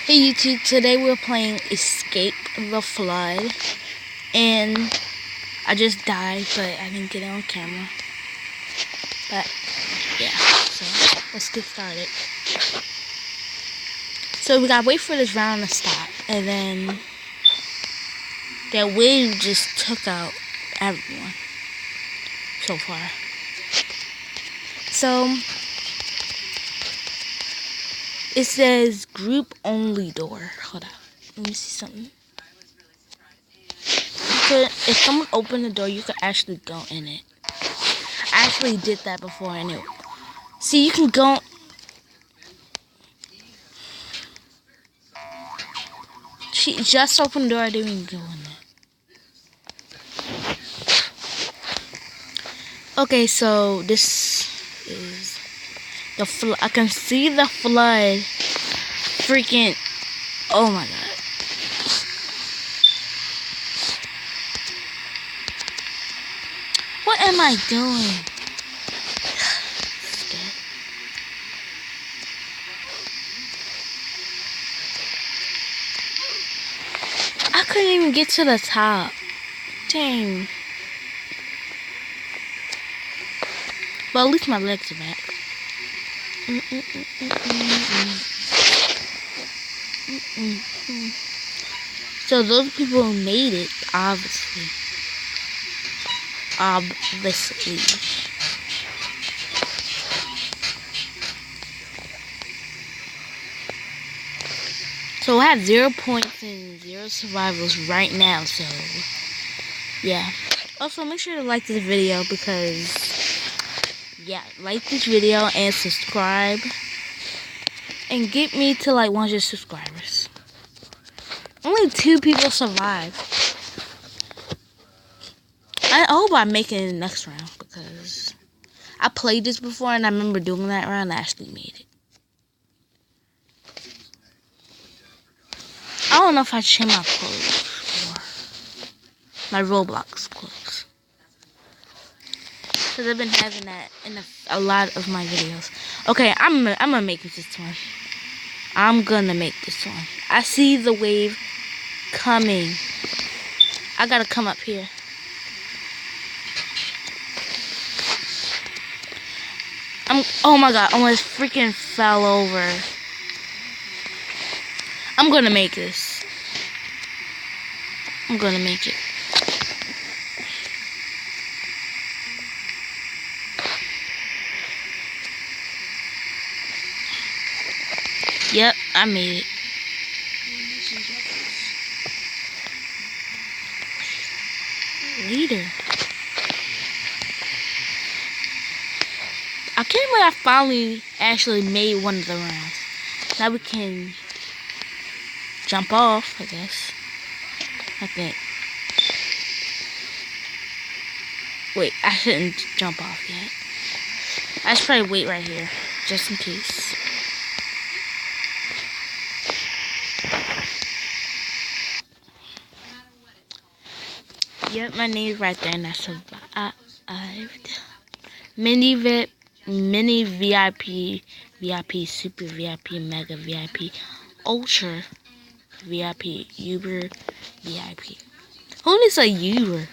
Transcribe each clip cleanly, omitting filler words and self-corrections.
Hey YouTube, today we're playing Escape the Flood, and I just died, but I didn't get it on camera. But yeah, so let's get started. So we gotta wait for this round to stop, and then that wave just took out everyone so far. So it says group only door. Hold on, let me see something. If someone opened the door, you could actually go in it. I actually did that before, and see, you can go. She just opened the door. I didn't even go in there. Okay, so this is the flood. I can see the flood. Freaking! Oh my god! What am I doing? I couldn't even get to the top. Dang. But at least my legs are back. So those people who made it, obviously. So I have 0 points and 0 survivals right now, so yeah. Also, make sure to like this video because, yeah, like this video and subscribe. And get me to like 100 subscribers. Only 2 people survived. I hope I make it in the next round because I played this before and I remember doing that round and I actually made it. I don't know if I change my clothes or my Roblox clothes. Because I've been having that in a lot of my videos. Okay, I'm gonna make it this one. I'm gonna make this one. I see the wave coming. I gotta come up here. Oh my god, almost freaking fell over. I'm gonna make this. I'm gonna make it. Yep, I made it. Later. I can't believe I finally actually made one of the rounds. Now we can jump off, I guess. I think. Wait, I shouldn't jump off yet. I should probably wait right here, just in case. Yep, my name's right there, and I survived. Mini VIP, VIP, Super VIP, Mega VIP, Ultra VIP, Uber VIP. Who needs a Uber?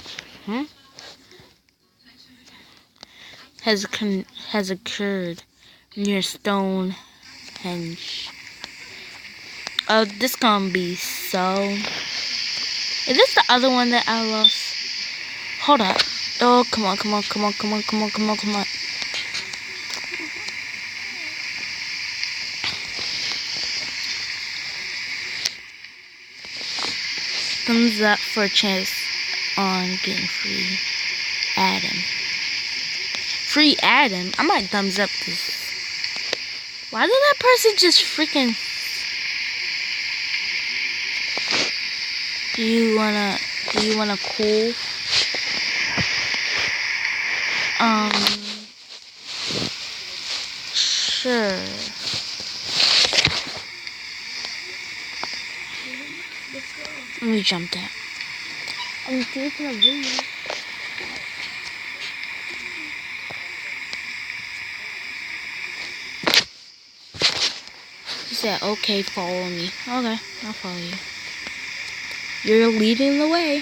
Has occurred near Stonehenge. Oh, this gonna be so. Is this the other one that I lost? Hold up. Oh, come on. Thumbs up for a chance on getting free Adam. Free Adam? I might thumbs up this. Why did that person just freaking... Do you wanna cool? Sure. Let me jump down. I'm taking a video. He said, okay, follow me. Okay, I'll follow you. You're leading the way.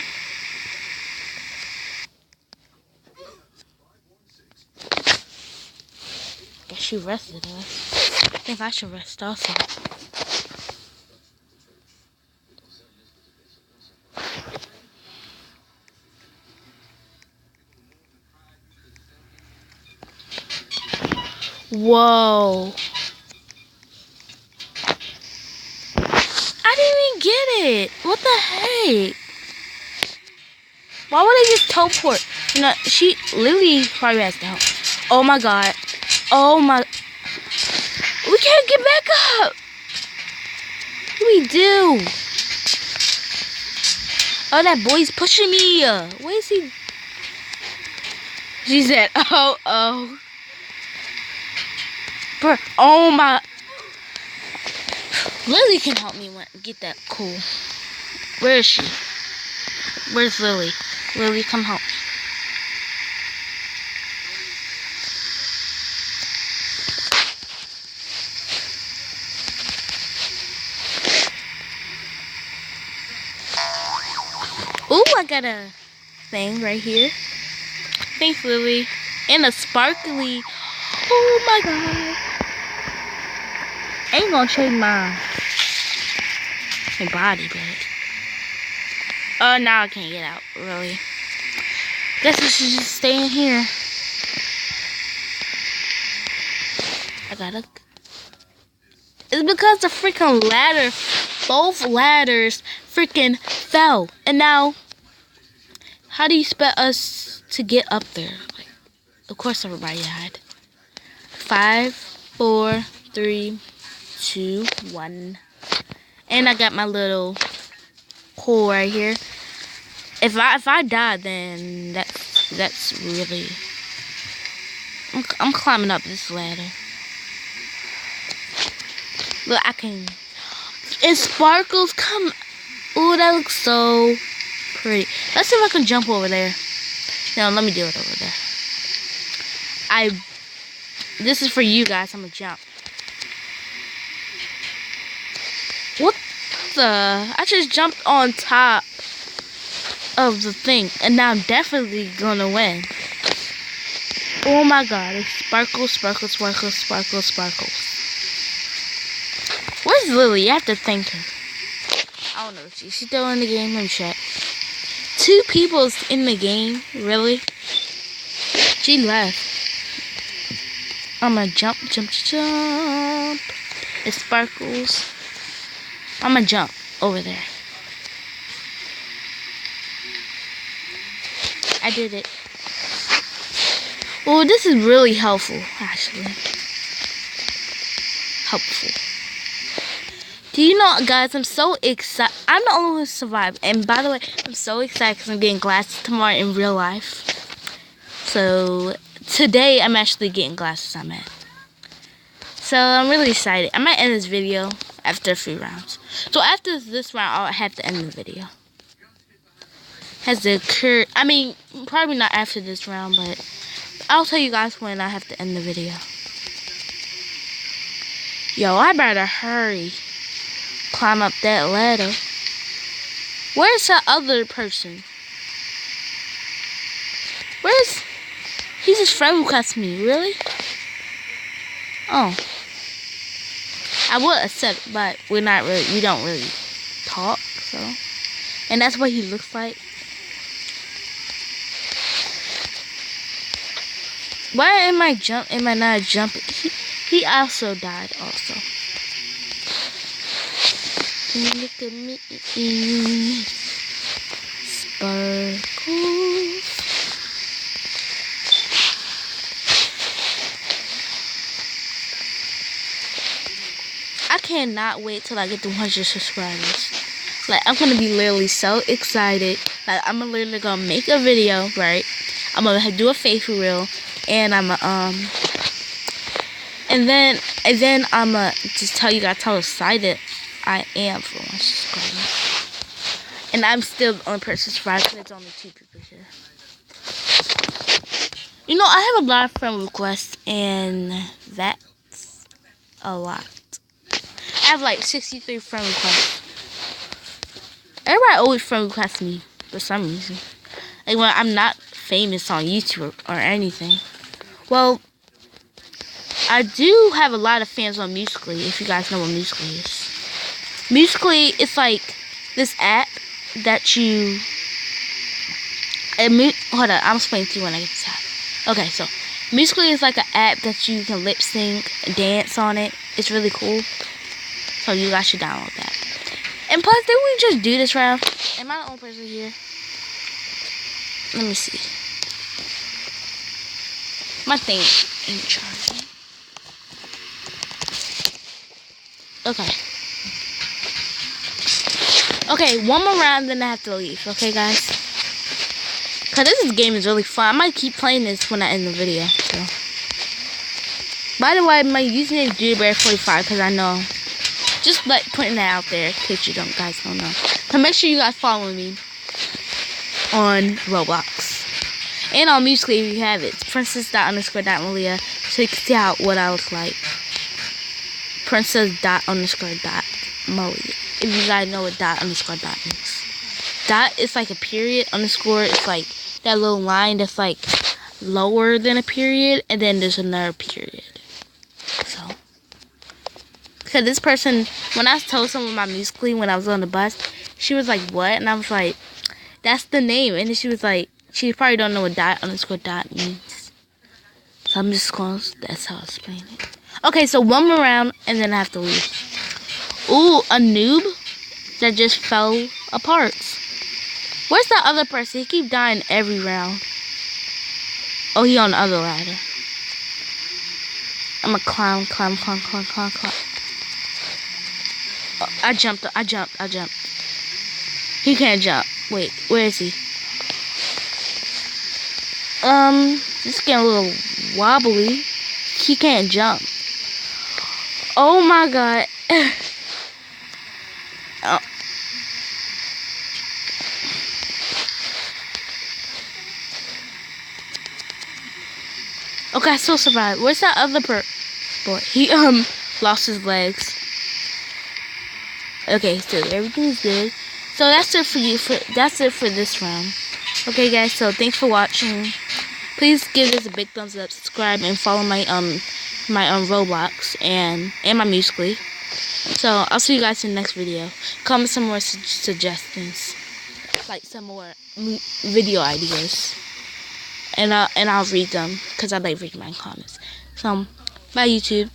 Guess she rested us. I think I should rest also. Whoa. I didn't even get it. What the heck? Why would I just teleport? No, she literally probably has to help. Oh my god. Oh my. We can't get back up. What do we do? Oh, that boy's pushing me. Where is he? She said, oh. Bro, oh my. Lily can help me get that cool. Where is she? Where's Lily? Lily, come help. Ooh, I got a thing right here. Thanks, Lily. And a sparkly. Oh my god. Ain't gonna change my body, but. Oh, now I can't get out, really. Guess I should just stay in here. I gotta. It's because the freaking ladder, both ladders freaking fell. And now, how do you expect us to get up there? Like, of course everybody died. 5, 4, 3, 2, 1. And I got my little hole right here. If I die, then that's really. I'm climbing up this ladder. Look, I can. It sparkles. Come. Ooh, that looks so pretty. Let's see if I can jump over there. No, let me do it over there. This is for you guys. I'm gonna jump. What the? I just jumped on top of the thing, and now I'm definitely gonna win. Oh my god, it sparkles, sparkles, sparkles, sparkles, sparkles. Where's Lily? You have to thank her. I don't know if she's still in the game. Let me check. 2 people's in the game, really? She left. I'm gonna jump, jump, jump. It sparkles. I'm gonna jump over there. I did it. Well, this is really helpful, actually. Helpful. Do you know, guys, I'm so excited. I'm the only one who survived. And by the way, I'm so excited because I'm getting glasses tomorrow in real life. So, today I'm actually getting glasses I'm at. So, I'm really excited. I might end this video after a few rounds. So, after this round, I'll have to end the video. Has occurred. I mean, probably not after this round, but I'll tell you guys when I have to end the video. Yo, I better hurry. Climb up that ladder. Where's that other person? Where's... He's his friend request me, really? Oh. I would accept, but we don't really talk, so. And that's what he looks like. Why am I not jumping? He also died also. Look at me. Sparkles. I cannot wait till I get to 100 subscribers. Like, I'm gonna be literally so excited. Like, I'm literally gonna make a video, right? I'm gonna do a face reel, and I'm and then I'm gonna just tell you guys how excited I am for 1 subscriber. And I'm still the only person subscribed because there's only 2 people here. You know, I have a lot of friend requests, and that's a lot. have like 63 friend requests. Everybody always friend requests me for some reason. Like when I'm not famous on YouTube or anything. Well, I do have a lot of fans on Musically, if you guys know what Musically is. Musically is like this app that you... hold on, I'll explain to you when I get to that. Okay, so Musically is like an app that you can lip sync, dance on it. It's really cool. So you guys should download that. And plus, didn't we just do this round? Am I the only person here? Let me see. My thing ain't charging. Okay. Okay, one more round, then I have to leave. Okay, guys? Because this game is really fun. I might keep playing this when I end the video. So. By the way, my username is JudyBear45 because I know. Just like putting that out there in case you guys don't know. So make sure you guys follow me on Roblox. And on Musically if you have it. Princess._.mahlia. So you can see what I look like. Princess._.mahlia. If you guys know what ._. means. Dot is like a period. Underscore is like that little line that's like lower than a period. And then there's another period. So. Because this person, when I told someone my Musically when I was on the bus, she was like, what? And I was like, that's the name. And then she was like, she probably don't know what ._. means. So I'm just going to, that's how I explain it. Okay, so one more round, and then I have to leave. Ooh, a noob that just fell apart. Where's that other person? He keep dying every round. Oh, he on the other ladder. I'm a climb. Oh, I jumped. He can't jump. Wait, where is he? This getting a little wobbly. He can't jump. Oh my god. Oh. Okay, I still survived. Where's that other boy? He lost his legs. Okay, so everything's good. So that's it for you. That's it for this round. Okay, guys. So thanks for watching. Please give this a big thumbs up, subscribe, and follow my Roblox and my Musically. So I'll see you guys in the next video. Comment some more suggestions, like some more video ideas, and I'll read them because I like reading my comments. So bye YouTube.